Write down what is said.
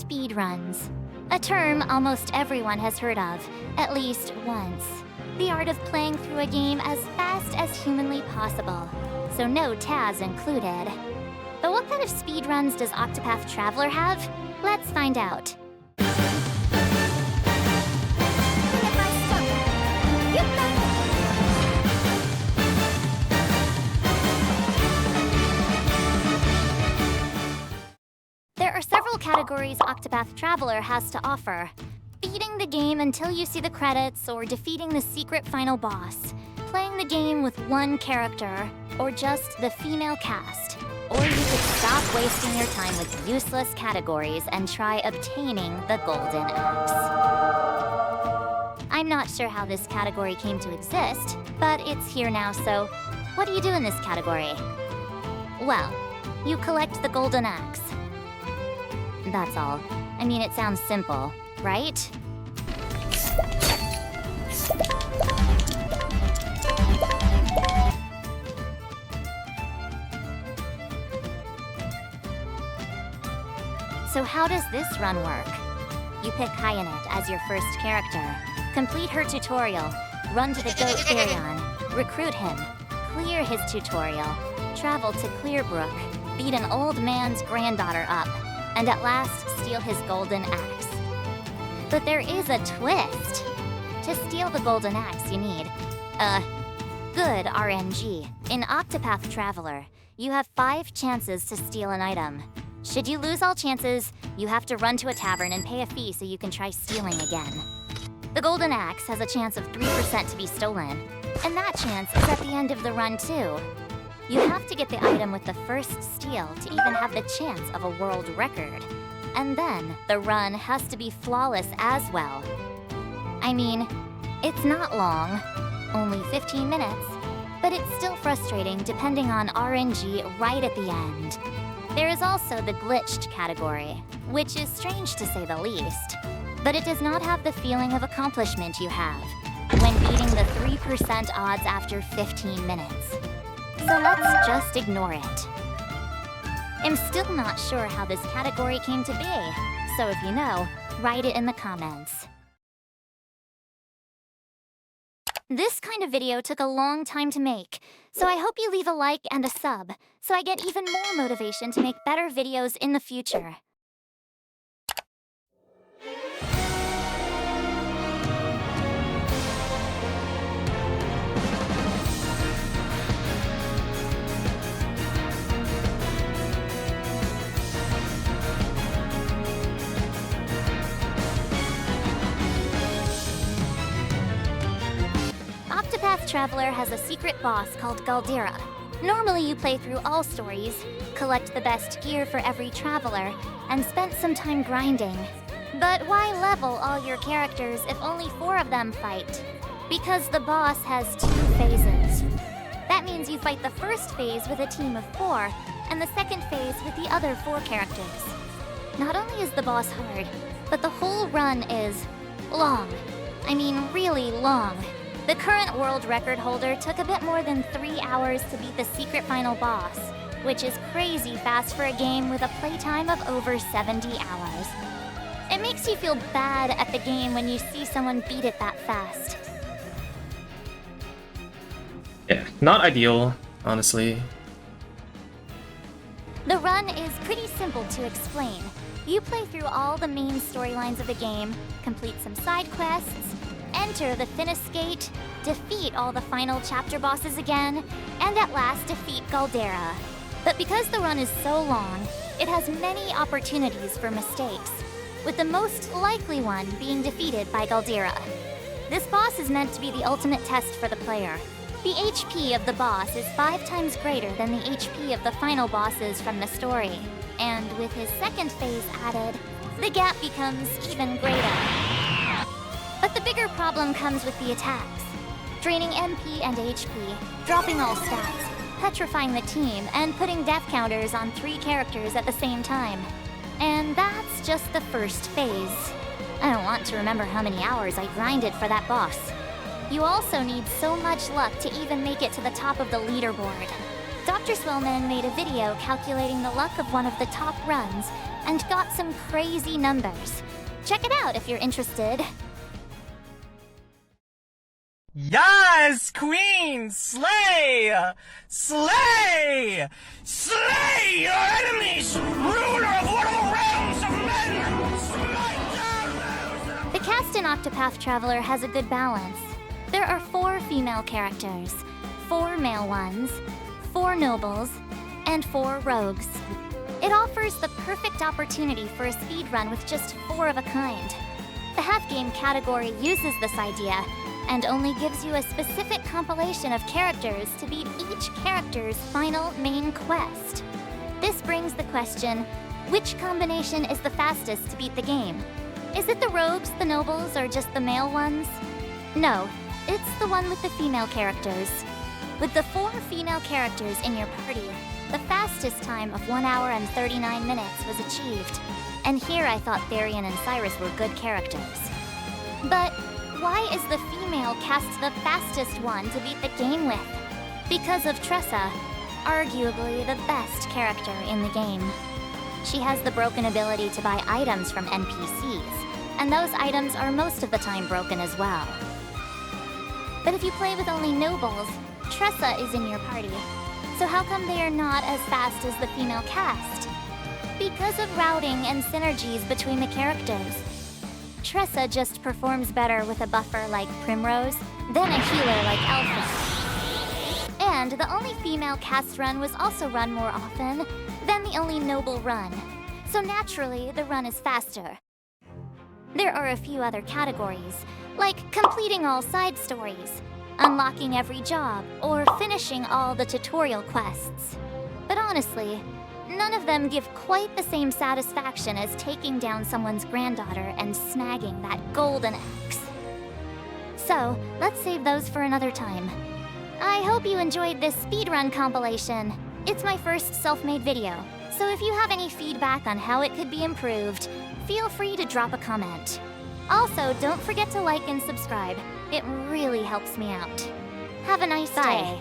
Speedruns, a term almost everyone has heard of, at least once. The art of playing through a game as fast as humanly possible, so no Taz included. But what kind of speedruns does Octopath Traveler have? Let's find out. There are several categories Octopath Traveler has to offer. Beating the game until you see the credits, or defeating the secret final boss. Playing the game with one character, or just the female cast. Or you could stop wasting your time with useless categories and try obtaining the Golden Axe. I'm not sure how this category came to exist, but it's here now, so what do you do in this category? Well, you collect the Golden Axe. That's all. I mean, it sounds simple, right? So how does this run work? You pick Hyanet as your first character, complete her tutorial, run to the Goat Therion, recruit him, clear his tutorial, travel to Clearbrook, beat an old man's granddaughter up, and at last steal his Golden Axe. But there is a twist. To steal the Golden Axe, you need, good RNG. In Octopath Traveler, you have 5 chances to steal an item. Should you lose all chances, you have to run to a tavern and pay a fee so you can try stealing again. The Golden Axe has a chance of 3% to be stolen, and that chance is at the end of the run too. You have to get the item with the first steal to even have the chance of a world record. And then, the run has to be flawless as well. I mean, it's not long, only 15 minutes, but it's still frustrating depending on RNG right at the end. There is also the glitched category, which is strange to say the least, but it does not have the feeling of accomplishment you have when beating the 3% odds after 15 minutes. So let's just ignore it. I'm still not sure how this category came to be, so if you know, write it in the comments. This kind of video took a long time to make, so I hope you leave a like and a sub, so I get even more motivation to make better videos in the future. Octopath Traveler has a secret boss called Galdera. Normally you play through all stories, collect the best gear for every traveler, and spent some time grinding. But why level all your characters if only 4 of them fight? Because the boss has 2 phases. That means you fight the first phase with a team of 4, and the second phase with the other 4 characters. Not only is the boss hard, but the whole run is long. I mean, really long. The current world record holder took a bit more than 3 hours to beat the secret final boss, which is crazy fast for a game with a playtime of over 70 hours. It makes you feel bad at the game when you see someone beat it that fast. Yeah, not ideal, honestly. The run is pretty simple to explain. You play through all the main storylines of the game, complete some side quests, enter the Finis Gate, defeat all the final chapter bosses again, and at last defeat Galdera. But because the run is so long, it has many opportunities for mistakes, with the most likely one being defeated by Galdera. This boss is meant to be the ultimate test for the player. The HP of the boss is 5 times greater than the HP of the final bosses from the story, and with his second phase added, the gap becomes even greater. But the bigger problem comes with the attacks. Draining MP and HP, dropping all stats, petrifying the team, and putting death counters on 3 characters at the same time. And that's just the first phase. I don't want to remember how many hours I grinded for that boss. You also need so much luck to even make it to the top of the leaderboard. DoctorSwellman made a video calculating the luck of one of the top runs and got some crazy numbers. Check it out if you're interested. Yes, Queen! Slay! Slay! Slay your enemies! Ruler of one of the realms of men! Smite down! The cast in Octopath Traveler has a good balance. There are 4 female characters, 4 male ones, 4 nobles, and 4 rogues. It offers the perfect opportunity for a speedrun with just 4 of a kind. The half-game category uses this idea and only gives you a specific compilation of characters to beat each character's final main quest. This brings the question, which combination is the fastest to beat the game? Is it the rogues, the nobles, or just the male ones? No, it's the one with the female characters. With the 4 female characters in your party, the fastest time of 1 hour and 39 minutes was achieved. And here I thought Therian and Cyrus were good characters. But why is the female cast the fastest one to beat the game with? Because of Tressa, arguably the best character in the game. She has the broken ability to buy items from NPCs, and those items are most of the time broken as well. But if you play with only nobles, Tressa is in your party. So how come they are not as fast as the female cast? Because of routing and synergies between the characters. Tressa just performs better with a buffer like Primrose than a healer like Alpha. And the only female cast run was also run more often than the only noble run. So naturally, the run is faster. There are a few other categories, like completing all side stories, unlocking every job, or finishing all the tutorial quests. But honestly, none of them give quite the same satisfaction as taking down someone's granddaughter and snagging that golden axe. So, let's save those for another time. I hope you enjoyed this speedrun compilation. It's my first self-made video, so if you have any feedback on how it could be improved, feel free to drop a comment. Also, don't forget to like and subscribe. It really helps me out. Have a nice day.